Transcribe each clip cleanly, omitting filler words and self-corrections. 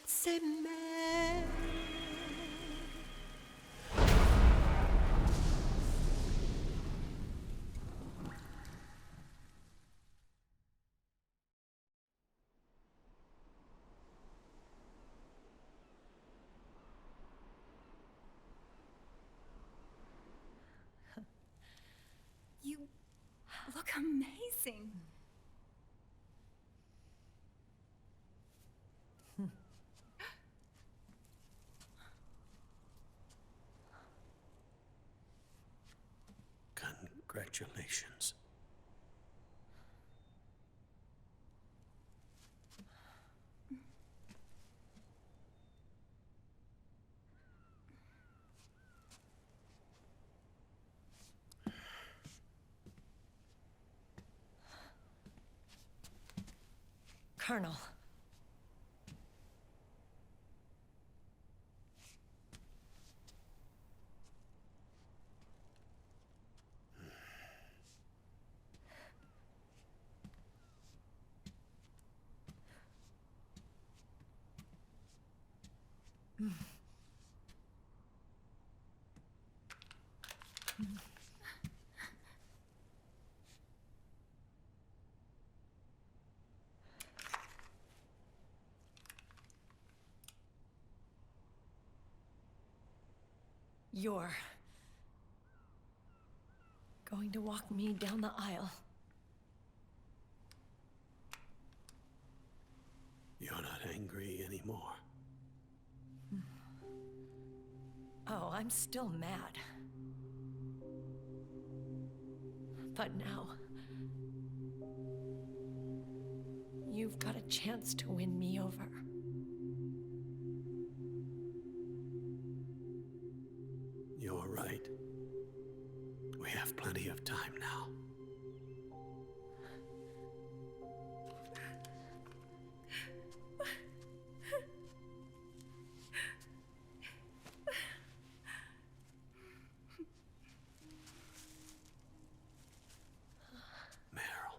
s'aimer. You look amazing. Congratulations. Colonel. You're going to walk me down the aisle. You're not angry anymore. Oh, I'm still mad. But now, you've got a chance to win me over. You're right. We have plenty of time now. Meryl,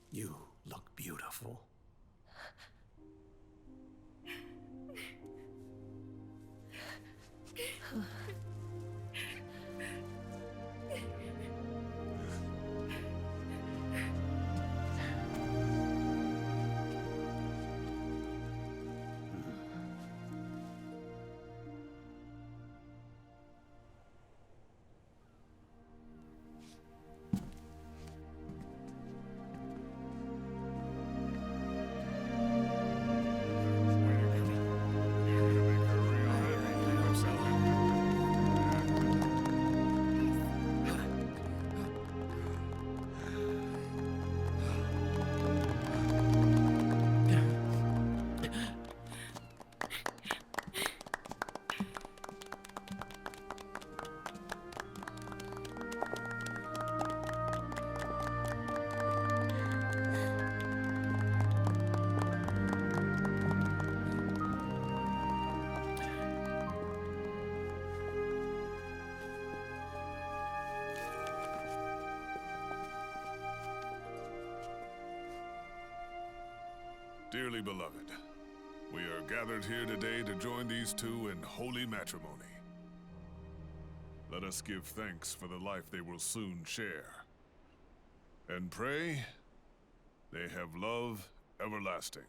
you look beautiful. Dearly beloved, we are gathered here today to join these two in holy matrimony. Let us give thanks for the life they will soon share, and pray they have love everlasting.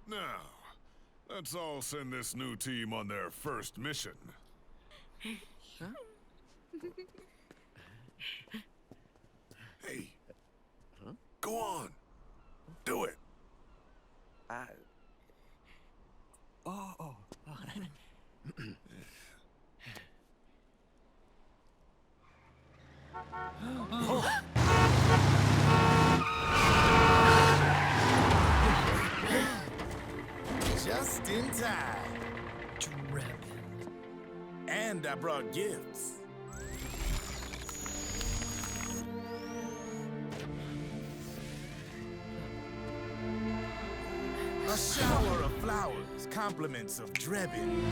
Now, let's all send this new team on their first mission. Huh? Hey, go on, do it. Oh. Just in time. Drebin. And I brought gifts. A shower of flowers, compliments of Drebin.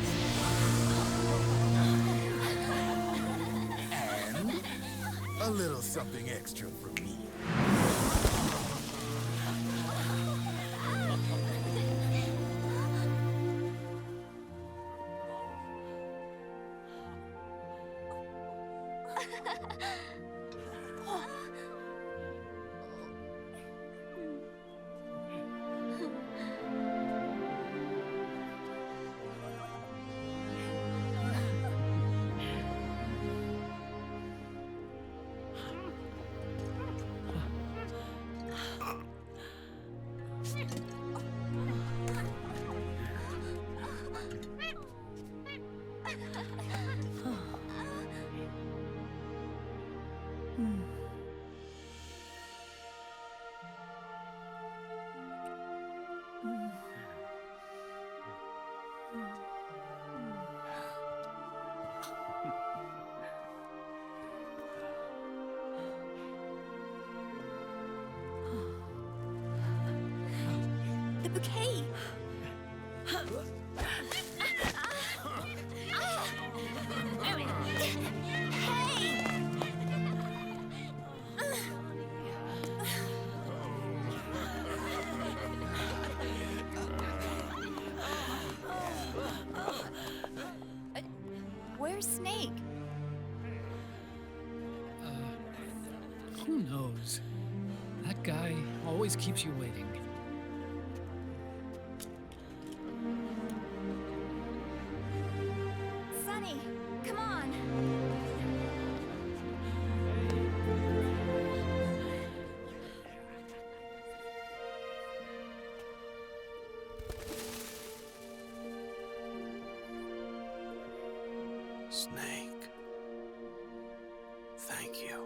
And A little something extra from me. The bouquet! Hey! Where's Snake? Who knows? That guy always keeps you waiting. Sunny, come on! Snake. Thank you.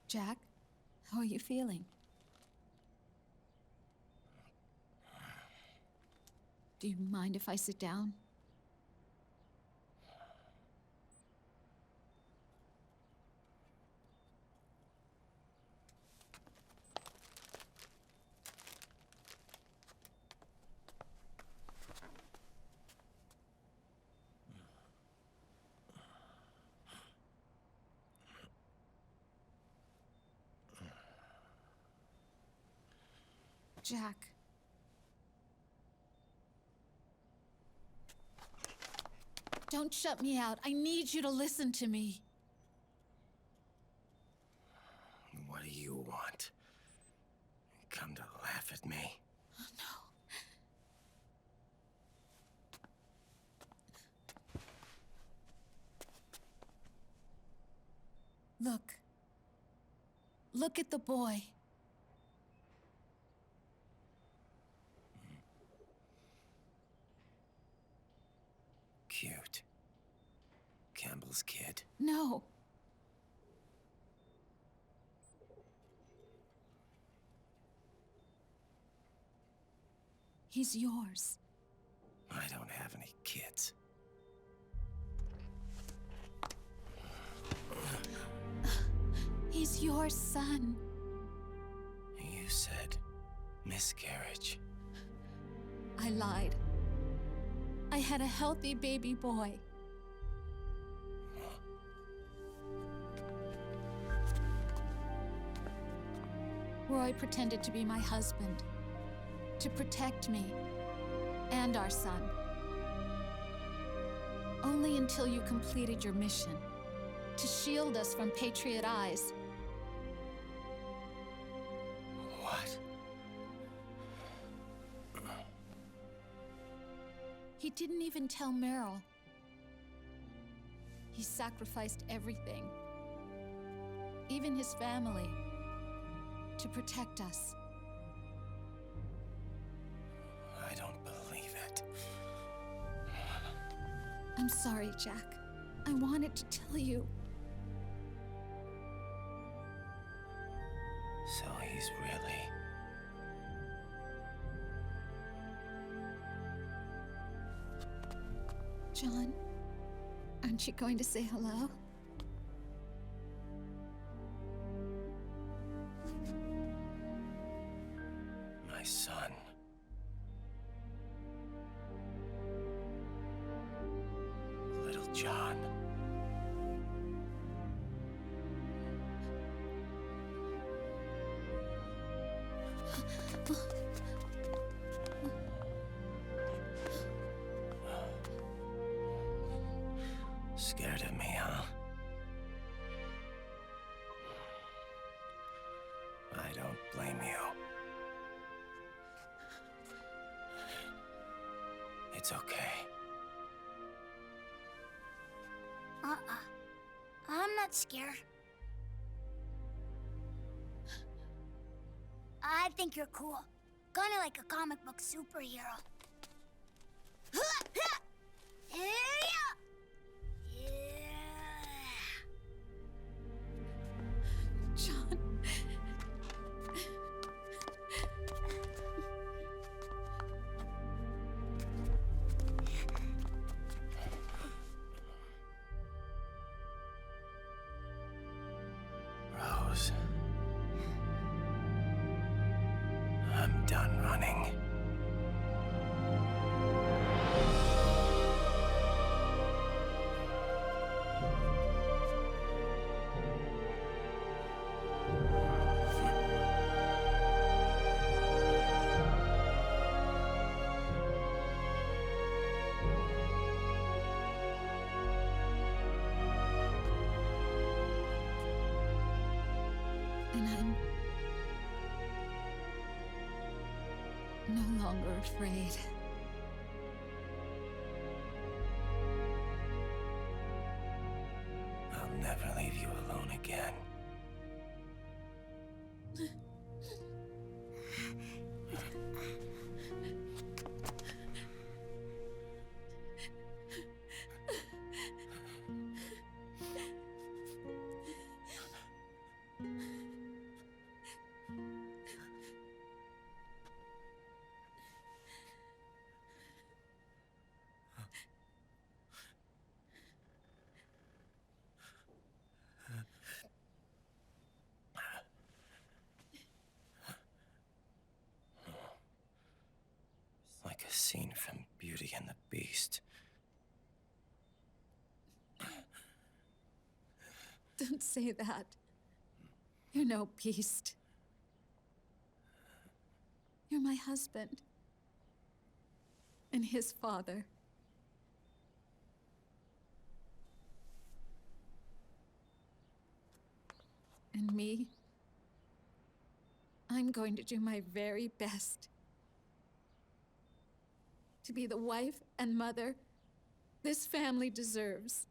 Jack, how are you feeling? Do you mind if I sit down? Jack. Don't shut me out. I need you to listen to me. What do you want? Come to laugh at me? Look. Look at the boy. Cute. Campbell's kid. No. He's yours. I don't have any kids. He's your son. You said miscarriage. I lied. I had a healthy baby boy. Roy pretended to be my husband, to protect me and our son. Only until you completed your mission to shield us from Patriot eyes. What? He didn't even tell Meryl. He sacrificed everything, even his family, to protect us. I don't believe it. I'm sorry, Jack. I wanted to tell you. So he's really... John, aren't you going to say hello? my son. Little John. Scared of me, huh? I don't blame you. It's okay. I'm not scared. I think you're cool. Kinda like a comic book superhero. John. Rose. I'm done running. And I'm no longer afraid. I'll never leave you alone again. Like a scene from Beauty and the Beast. Don't say that. You're no beast. You're my husband. And his father. And me, I'm going to do my very best to be the wife and mother this family deserves.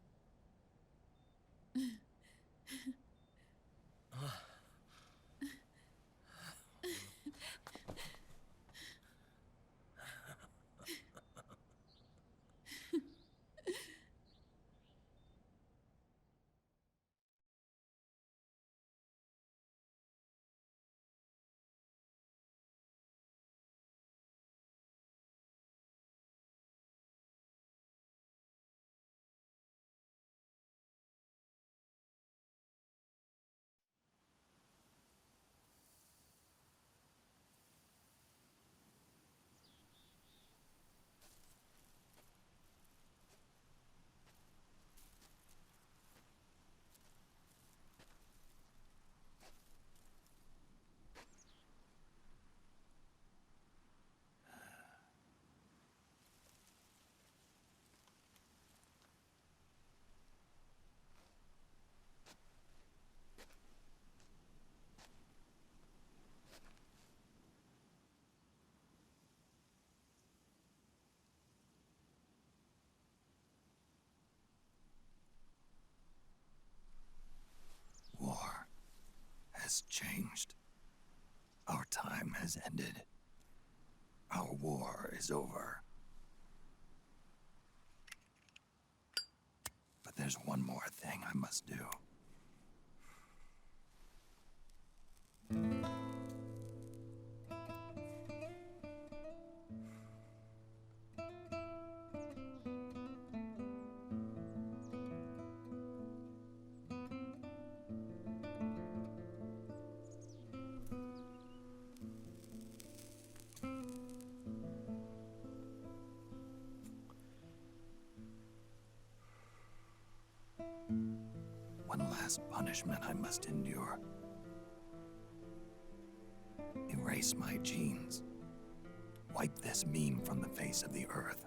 has changed. Our time has ended. Our war is over. But there's one more thing I must do. One last punishment I must endure. Erase my genes. Wipe this meme from the face of the earth.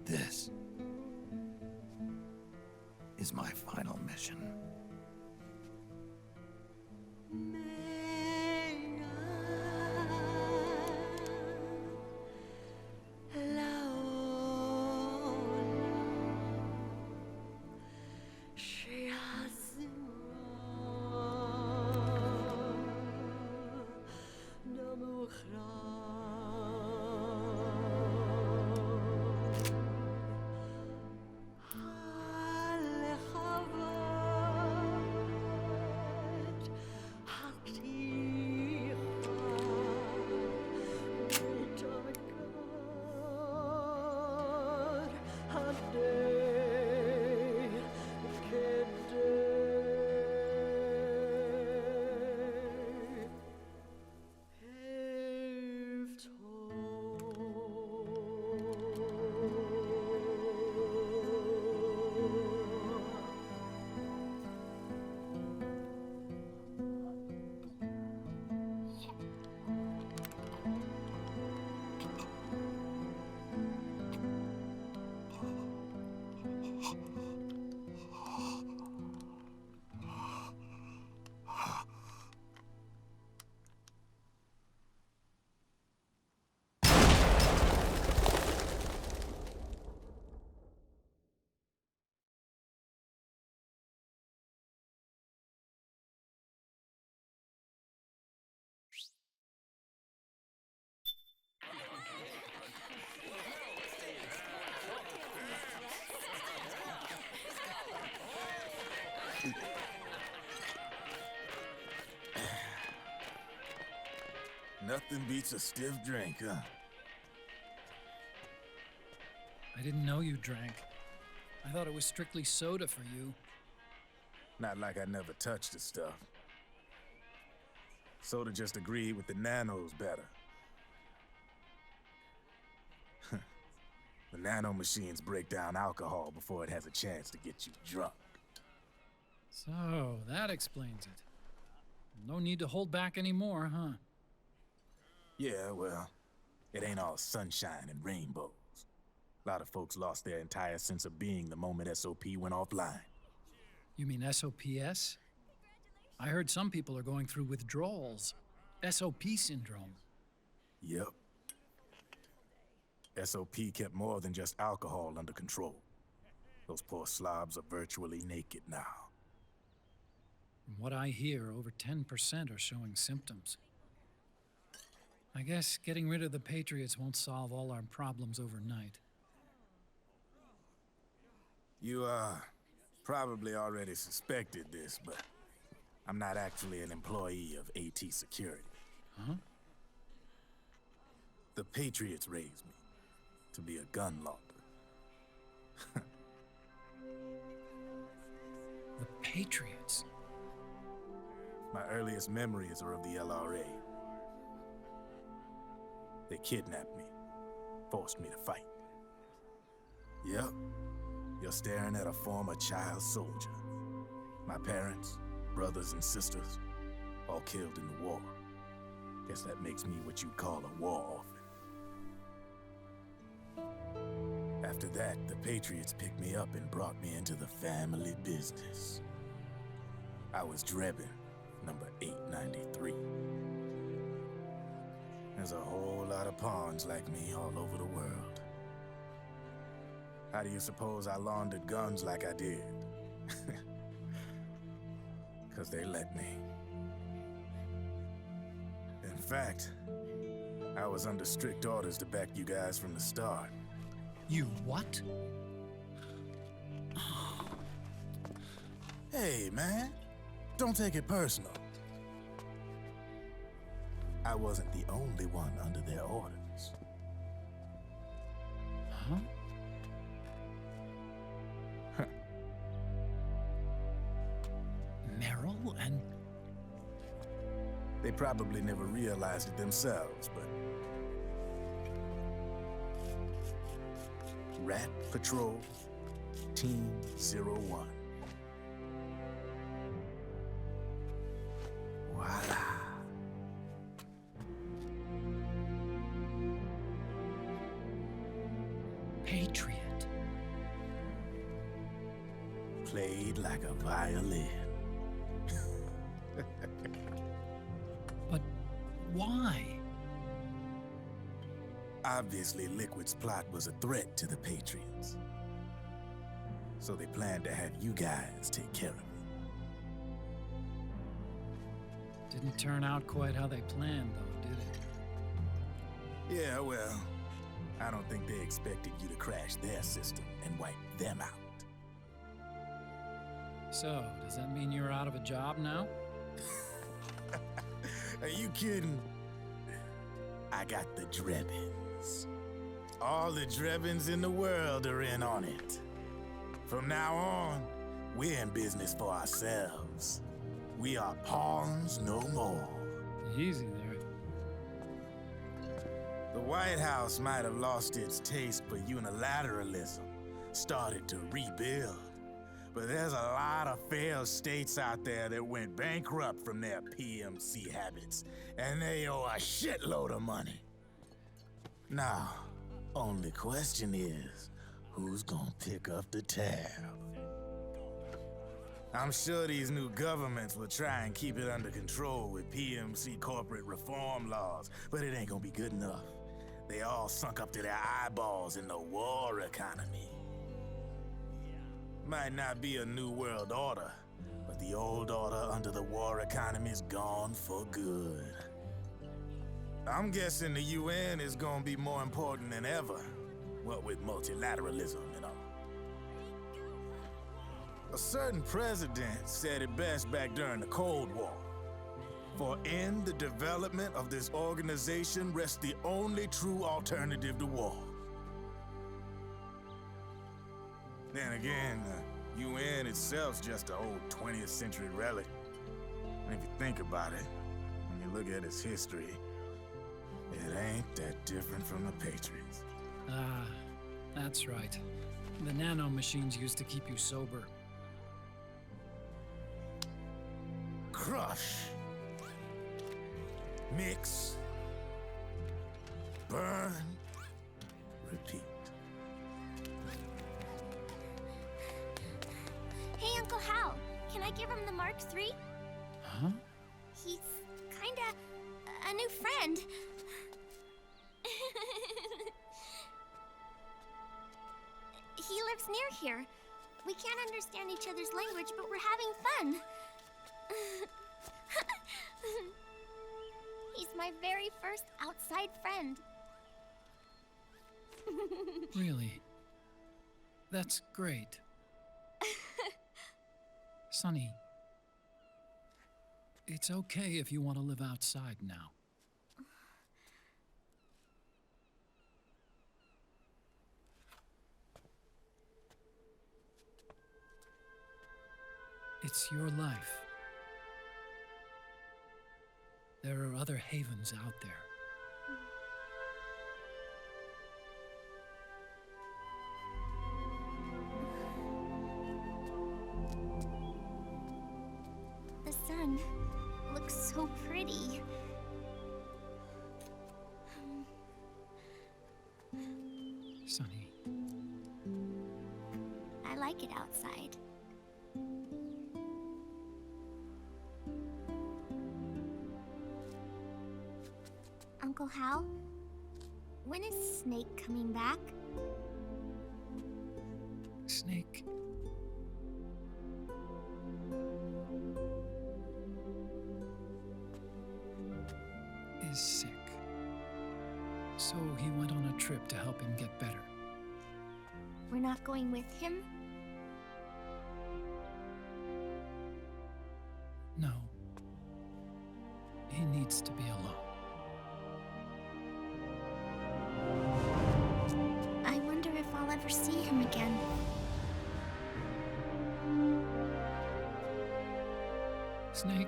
This is my final mission. Nothing beats a stiff drink, huh? I didn't know you drank. I thought it was strictly soda for you. Not like I never touched the stuff. Soda just agreed with the nanos better. The nano machines break down alcohol before it has a chance to get you drunk. So, that explains it. No need to hold back anymore, huh? Yeah, well, it ain't all sunshine and rainbows. A lot of folks lost their entire sense of being the moment SOP went offline. You mean SOPS? I heard some people are going through withdrawals. SOP syndrome. Yep. SOP kept more than just alcohol under control. Those poor slobs are virtually naked now. From what I hear, over 10% are showing symptoms. I guess getting rid of the Patriots won't solve all our problems overnight. You, probably already suspected this, but I'm not actually an employee of AT Security. Huh? The Patriots raised me to be a gun launder. The Patriots? My earliest memories are of the LRA. They kidnapped me, forced me to fight. Yep, you're staring at a former child soldier. My parents, brothers and sisters, all killed in the war. Guess that makes me what you'd call a war orphan. After that, the Patriots picked me up and brought me into the family business. I was Drebin, number 893. There's a whole lot of pawns like me all over the world. How do you suppose I laundered guns like I did? 'Cause they let me. In fact, I was under strict orders to back you guys from the start. You what? Hey, man, don't take it personal. I wasn't the only one under their orders. Huh? Meryl and... They probably never realized it themselves, but... Rat Patrol, Team 01. Voila. Patriot. Played like a violin. But why? Obviously, Liquid's plot was a threat to the Patriots. So they planned to have you guys take care of it. Didn't turn out quite how they planned, though, did it? Yeah, well, I don't think they expected you to crash their system and wipe them out. So, does that mean you're out of a job now? Are you kidding? I got the Drebins. All the Drebins in the world are in on it. From now on, we're in business for ourselves. We are pawns no more. Easy there. The White House might have lost its taste for unilateralism, started to rebuild. But there's a lot of failed states out there that went bankrupt from their PMC habits, and they owe a shitload of money. Now, only question is, who's gonna pick up the tab? I'm sure these new governments will try and keep it under control with PMC corporate reform laws, but it ain't gonna be good enough. They all sunk up to their eyeballs in the war economy. Might not be a new world order, but the old order under the war economy's gone for good. I'm guessing the UN is gonna be more important than ever, what with multilateralism and all. A certain president said it best back during the Cold War. For in the development of this organization rests the only true alternative to war. Then again, the UN itself's just an old 20th century relic. And if you think about it, when you look at its history, it ain't that different from the Patriots. Ah, that's right. The nano machines used to keep you sober. Crush. Mix. Burn. Repeat. Hey, Uncle Hal, can I give him the Mark III? Huh? He's kinda a new friend. He lives near here. We can't understand each other's language, but we're having fun. He's my very first outside friend. Really? That's great. Sonny, it's okay if you want to live outside now. It's your life. There are other havens out there. The sun looks so pretty. Sonny, I like it outside. Uncle Hal, when is Snake coming back? Snake. Is sick. So he went on a trip to help him get better. We're not going with him? No. He needs to be alone. I wonder if I'll ever see him again. Snake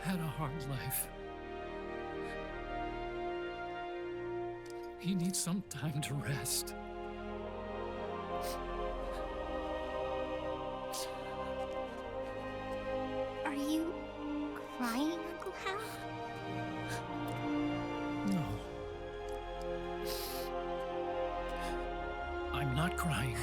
had a hard life. He needs some time to rest. Are you crying, Uncle Hal? No. I'm not crying.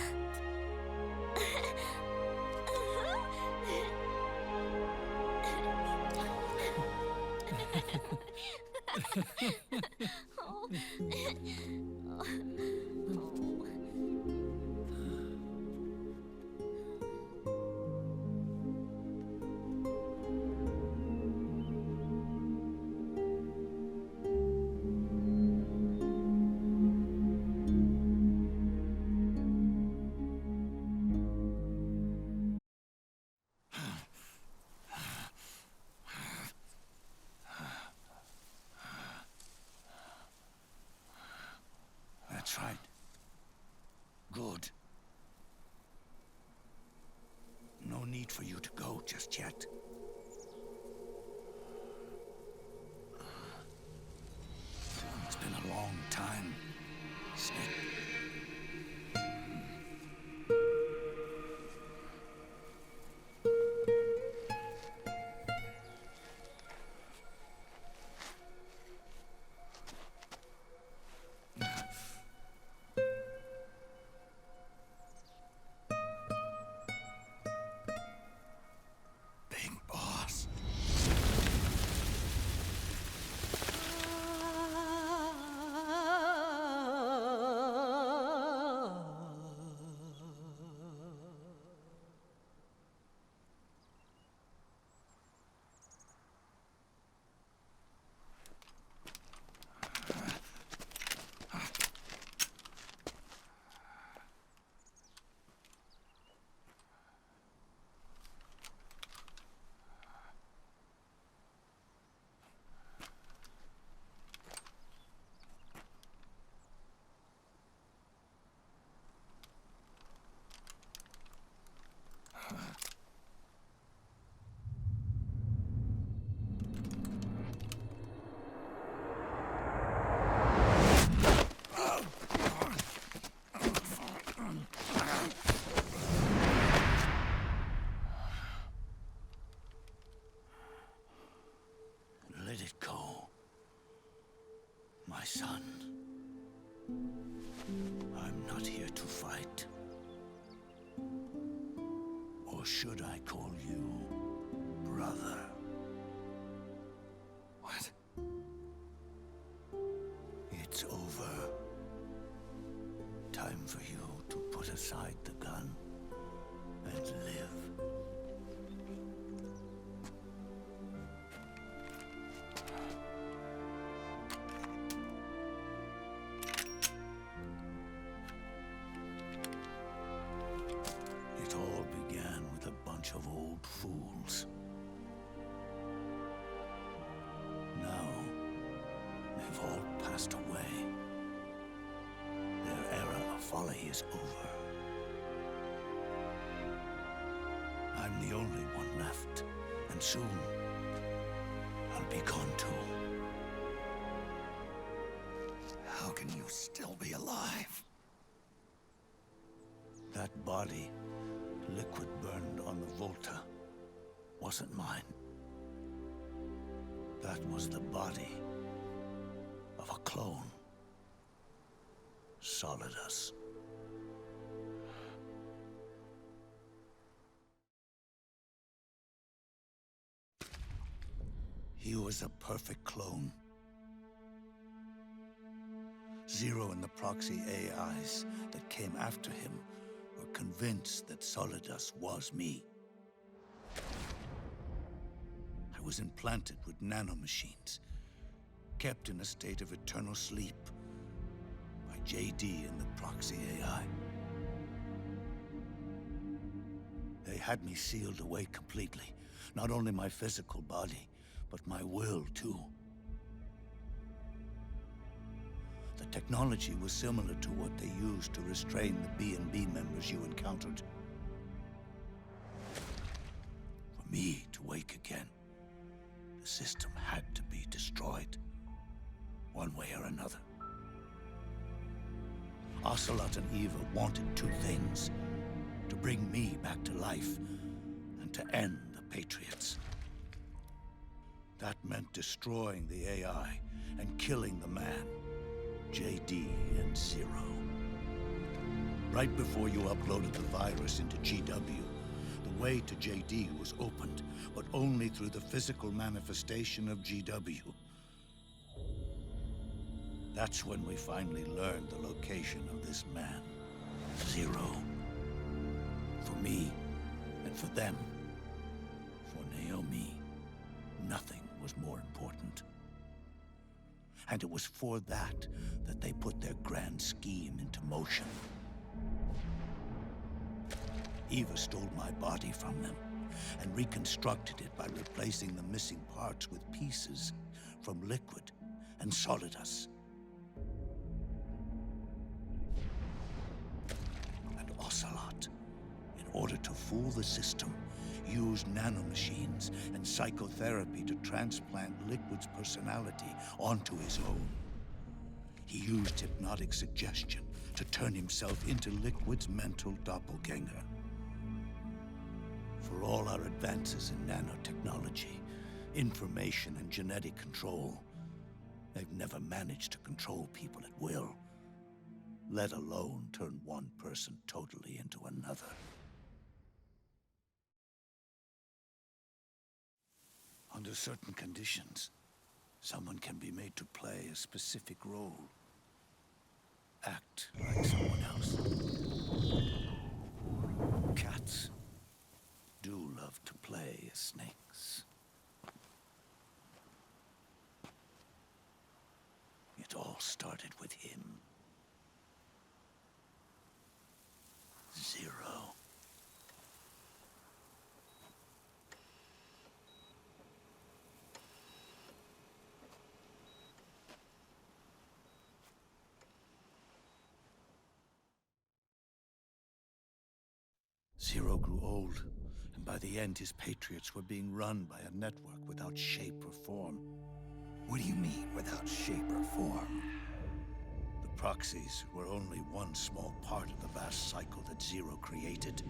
That's right. Good. No need for you to go just yet. It's been a long time, Snake. Big boss. Let it go, my son. I'm not here to fight. Or should I call you brother? What? It's over. Time for you to put aside the gun and live. It all began with a bunch of old fools. Now, they've all passed away. Their era of folly is over. I'm the only one left, and soon I'll be gone too. How can you still be alive? That body, liquid burned on the Volta, wasn't mine. That was the body of a clone. Solidus. He was a perfect clone. Zero and the proxy AIs that came after him convinced that Solidus was me. I was implanted with nanomachines, kept in a state of eternal sleep by JD and the proxy AI. They had me sealed away completely. Not only my physical body, but my will, too. The technology was similar to what they used to restrain the B&B members you encountered. For me to wake again, the system had to be destroyed, one way or another. Ocelot and Eva wanted two things: to bring me back to life, and to end the Patriots. That meant destroying the AI and killing the man, JD and Zero. Right before you uploaded the virus into GW, the way to JD was opened, but only through the physical manifestation of GW. That's when we finally learned the location of this man, Zero. For me, and for them, for Naomi, nothing was more important. And it was for that they put their grand scheme into motion. Eva stole my body from them and reconstructed it by replacing the missing parts with pieces from Liquid and Solidus. And Ocelot, in order to fool the system, used nanomachines and psychotherapy to transplant Liquid's personality onto his own. He used hypnotic suggestion to turn himself into Liquid's mental doppelganger. For all our advances in nanotechnology, information and genetic control, they've never managed to control people at will, let alone turn one person totally into another. Under certain conditions, someone can be made to play a specific role. Act like someone else. Cats do love to play as snakes. It all started with him. Zero. Zero grew old, and by the end his Patriots were being run by a network without shape or form. What do you mean, without shape or form? The proxies were only one small part of the vast cycle that Zero created.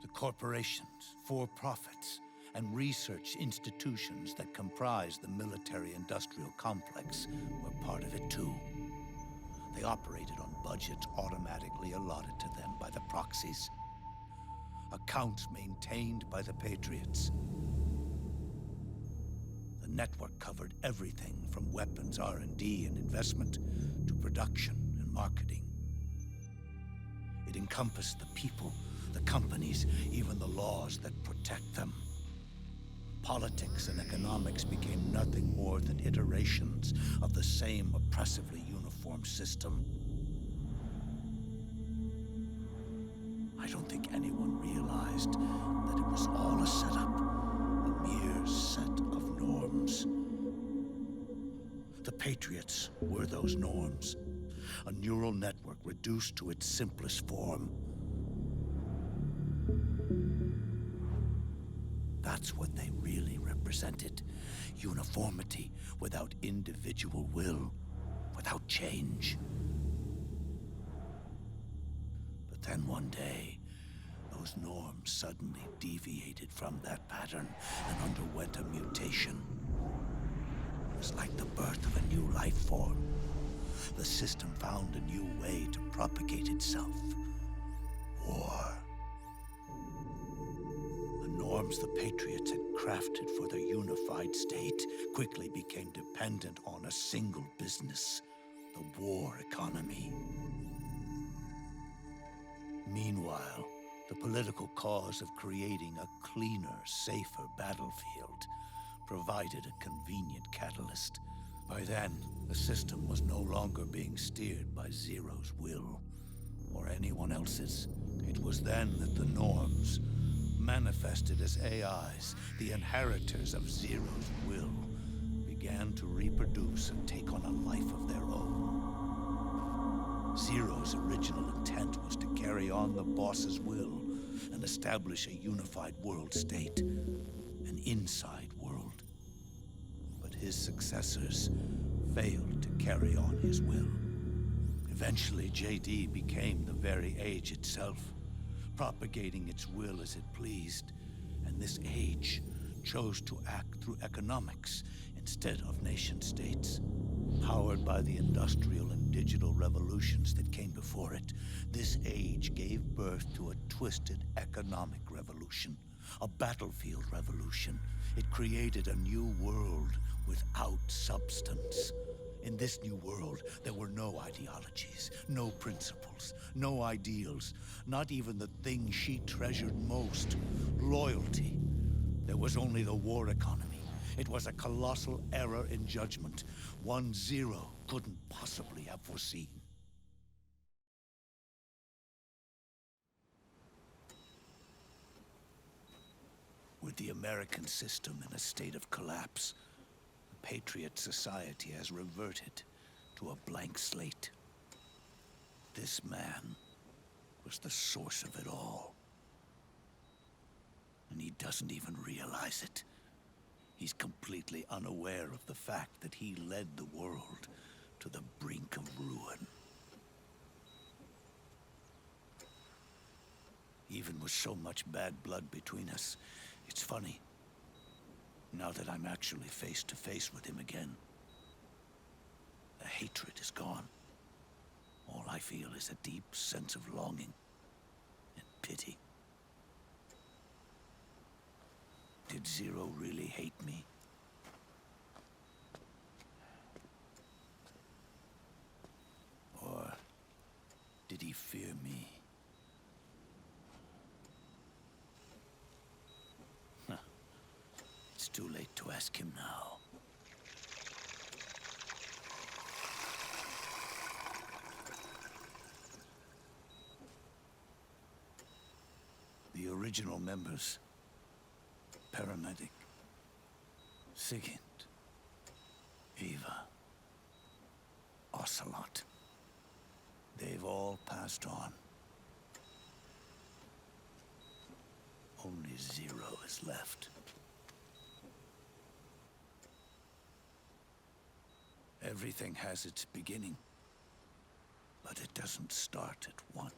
The corporations, for-profits, and research institutions that comprise the military-industrial complex were part of it too. They operated on budgets automatically allotted to them by the proxies. Accounts maintained by the Patriots. The network covered everything from weapons R&D and investment to production and marketing. It encompassed the people, the companies, even the laws that protect them. Politics and economics became nothing more than iterations of the same oppressively uniform system. I don't think anyone realized that it was all a setup, a mere set of norms. The Patriots were those norms, a neural network reduced to its simplest form. That's what they really represented. Uniformity without individual will, without change. But then one day, those norms suddenly deviated from that pattern and underwent a mutation. It was like the birth of a new life form. The system found a new way to propagate itself. War. The norms the Patriots had crafted for their unified state quickly became dependent on a single business, the war economy. Meanwhile, the political cause of creating a cleaner, safer battlefield provided a convenient catalyst. By then, the system was no longer being steered by Zero's will, or anyone else's. It was then that the norms, manifested as AIs, the inheritors of Zero's will, began to reproduce and take on a life of their own. Zero's original intent was to carry on the boss's will and establish a unified world state, an inside world. But his successors failed to carry on his will. Eventually, JD became the very age itself, propagating its will as it pleased, and this age chose to act through economics instead of nation-states. Powered by the industrial and digital revolutions that came before it, this age gave birth to a twisted economic revolution, a battlefield revolution. It created a new world without substance. In this new world, there were no ideologies, no principles, no ideals, not even the thing she treasured most, loyalty. There was only the war economy. It was a colossal error in judgment, one Zero couldn't possibly have foreseen. With the American system in a state of collapse, the Patriot society has reverted to a blank slate. This man was the source of it all. And he doesn't even realize it. He's completely unaware of the fact that he led the world to the brink of ruin. Even with so much bad blood between us, it's funny. Now that I'm actually face to face with him again, the hatred is gone. All I feel is a deep sense of longing and pity. Did Zero really hate me? Or did he fear me? It's too late to ask him now. The original members, Paramedic, Sigint, Eva, Ocelot, they've all passed on. Only Zero is left. Everything has its beginning, but it doesn't start at one.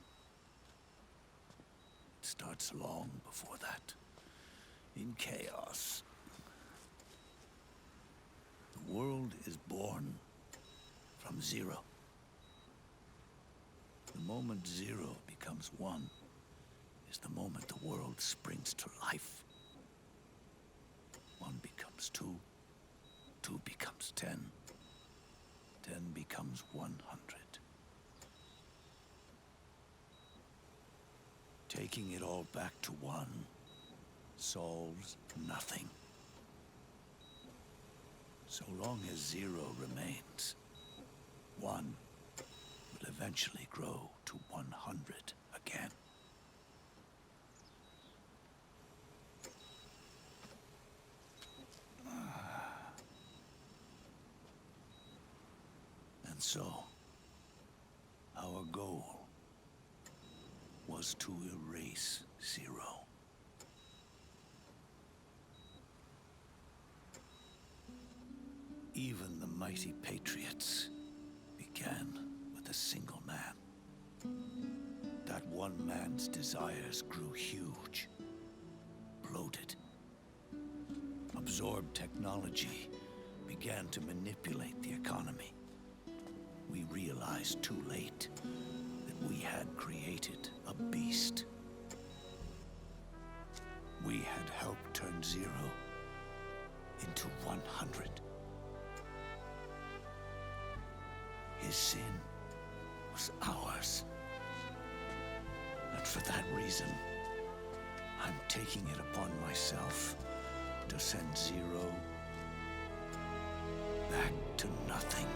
It starts long before that, in chaos. The world is born from Zero. The moment Zero becomes one is the moment the world springs to life. One becomes two, two becomes 10. 10 becomes 100. Taking it all back to one solves nothing. So long as Zero remains, one will eventually grow to 100 again. And so, our goal was to erase Zero. Even the mighty Patriots began with a single man. That one man's desires grew huge, bloated, absorbed technology, began to manipulate the economy. We realized too late that we had created a beast. We had helped turn Zero into 100. His sin was ours. And For that reason, I'm taking it upon myself to send Zero back to nothing.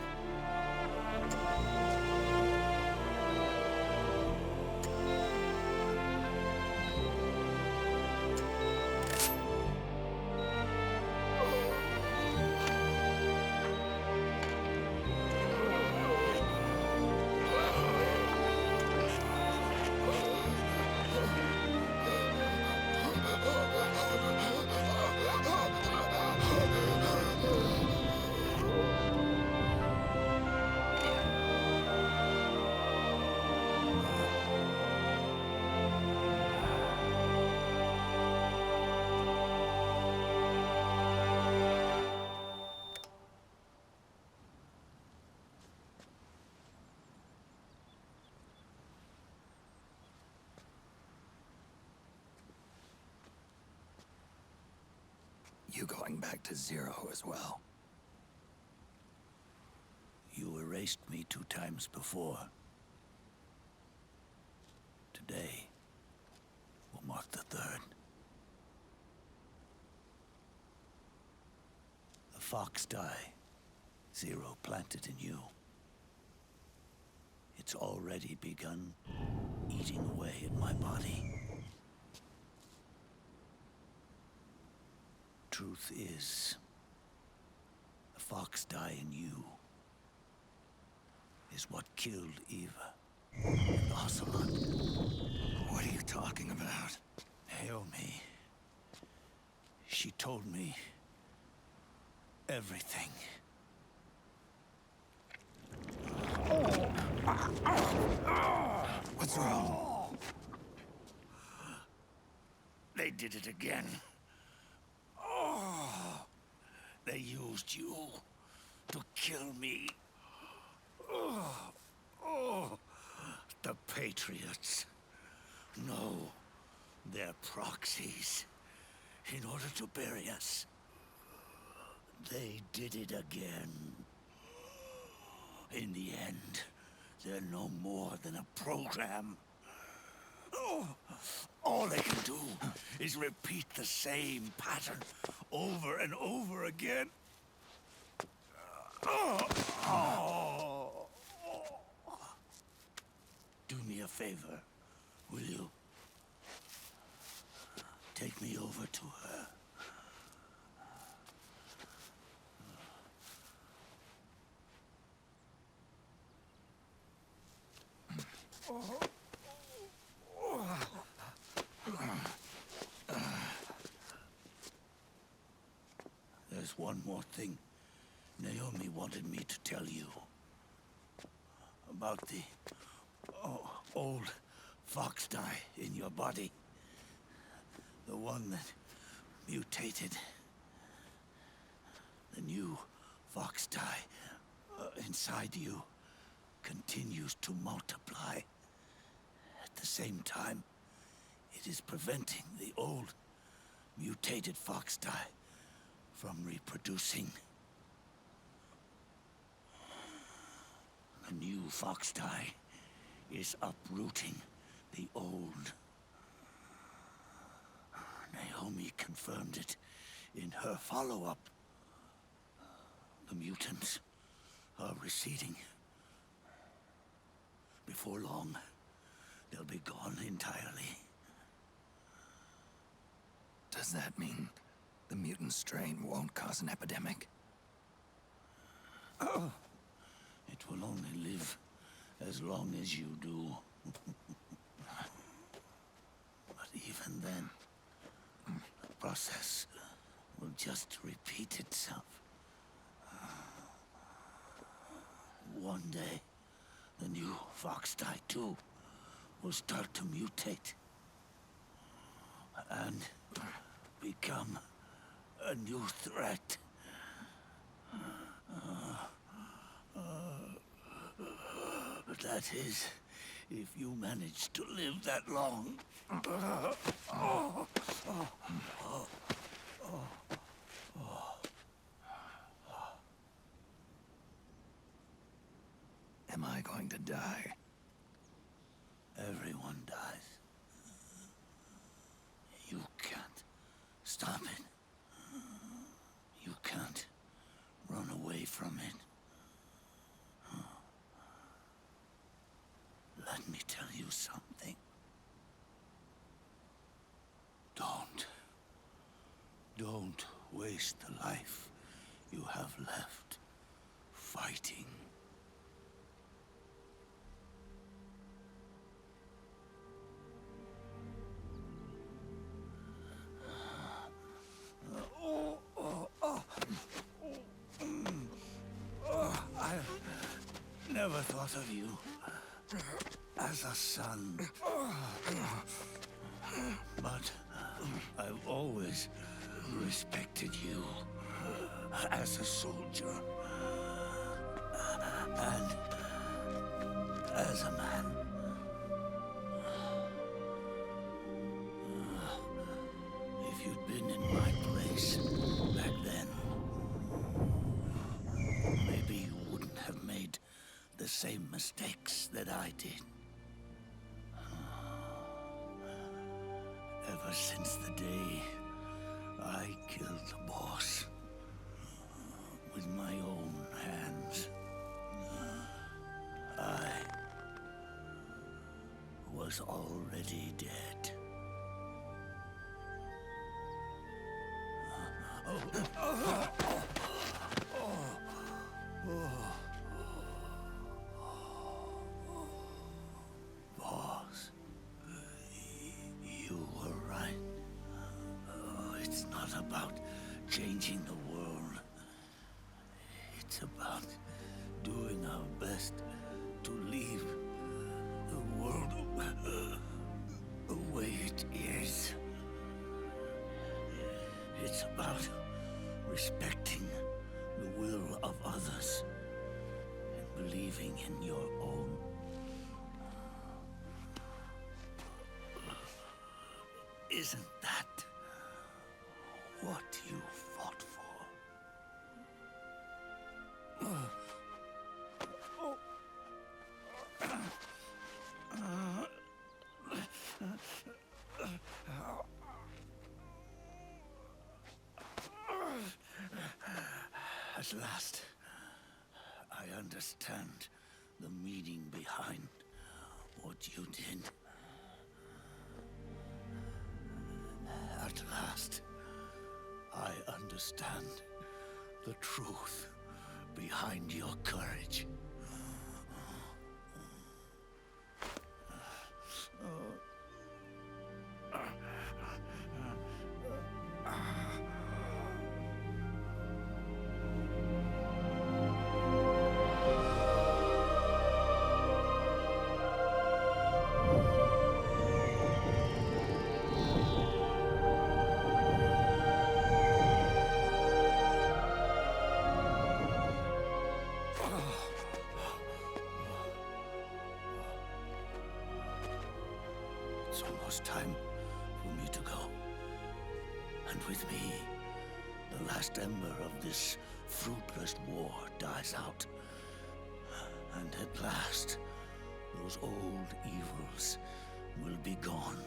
You going back to Zero as well? You erased me 2 times before. Today will mark the 3rd. The fox die Zero planted in you. It's already begun eating away at my body. Truth is, the fox die in you is what killed Eva and Ocelot. What are you talking about? Naomi. She told me everything. What's wrong? They did it again. They used you to kill me. The Patriots. No, they're proxies. In order to bury us. They did it again. In the end, they're no more than a program. All they can do is repeat the same pattern over and over again. Do me a favor, will you? Take me over to her. There's one more thing Naomi wanted me to tell you. About the old fox die in your body. The one that mutated. The new fox die inside you continues to multiply. At the same time, it is preventing the old mutated fox die from reproducing. The new fox die is uprooting the old. Naomi confirmed it in her follow-up. The mutants are receding. Before long, they'll be gone entirely. Does that mean the mutant strain won't cause an epidemic? It will only live as long as you do. But even then, the process will just repeat itself. One day, the new fox die too will start to mutate and become a new threat. That is, if you manage to live that long. Am I going to die? Everyone dies. from it. Let me tell you something. Don't waste the life you have left fighting. I never thought of you as a son. But I've always respected you as a soldier and as a man. If you'd been in my place back then, maybe you wouldn't have made the same mistakes that I did. Ever since the day I killed the boss with my own hands, I was already dead. Boss, you were right. It's not about changing the world. It's about doing our best to leave the world the way it is. It's about respecting the will of others and believing in your own. Isn't that what you fought for? At last, I understand the meaning behind what you did. At last, I understand the truth behind your courage. It's almost time for me to go. And with me, the last ember of this fruitless war dies out. And at last, those old evils will be gone.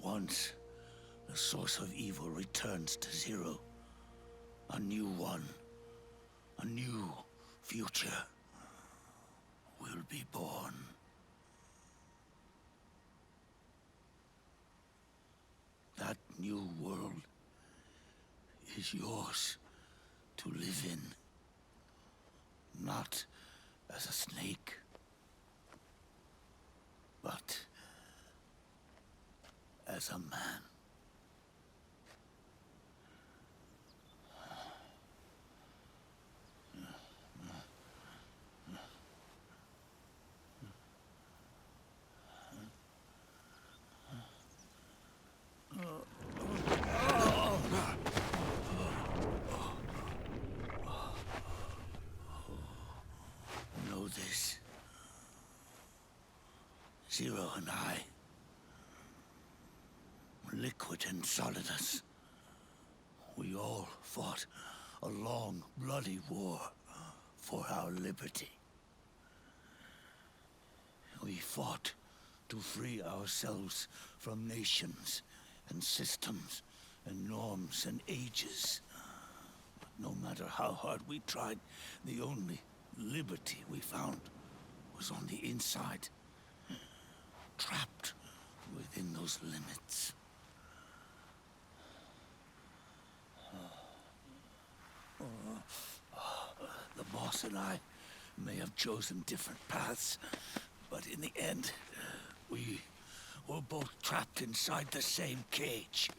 Once the source of evil returns to zero, a new one, a new future will be born. That new world is yours to live in, not as a snake, but as a man. Know this. Zero and I, Liquid and Solidus, we all fought a long, bloody war for our liberty. We fought to free ourselves from nations and systems and norms and ages. No matter how hard we tried, the only liberty we found was on the inside. Trapped within those limits. The boss and I may have chosen different paths, but in the end, we were both trapped inside the same cage.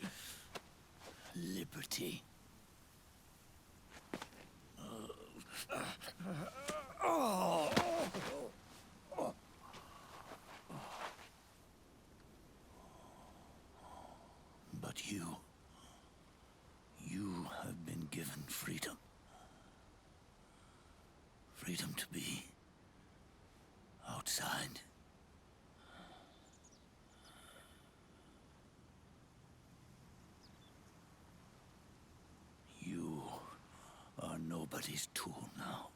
Liberty. But you have been given freedom. Freedom to be outside. You are nobody's tool now.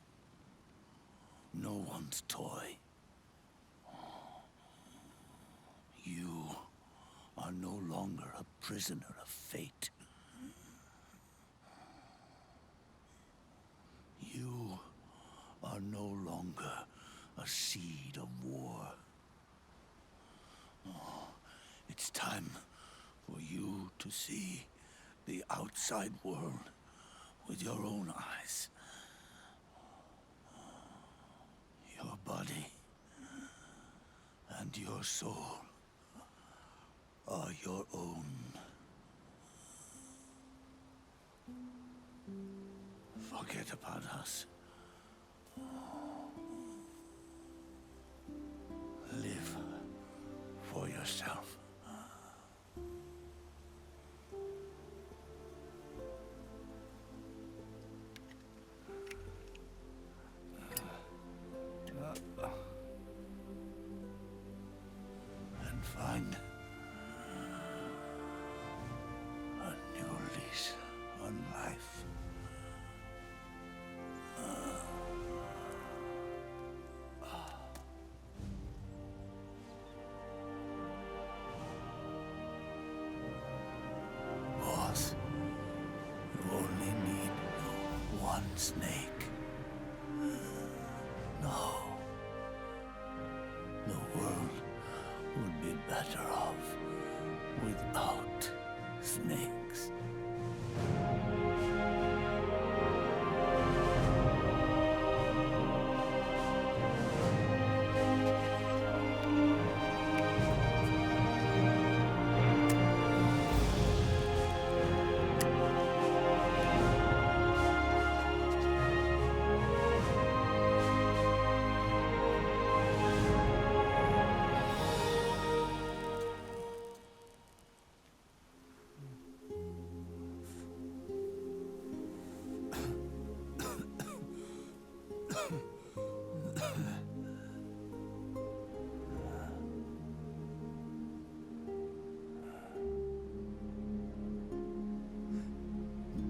No one's toy. You are no longer a prisoner of fate. You are no longer a seed of war. It's time for you to see the outside world with your own eyes. Your body and your soul are your own. Forget about us. Live for yourself. And find a new lease on life. Boss, you only need one snake. No. The world would be better off without snakes.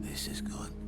This is good.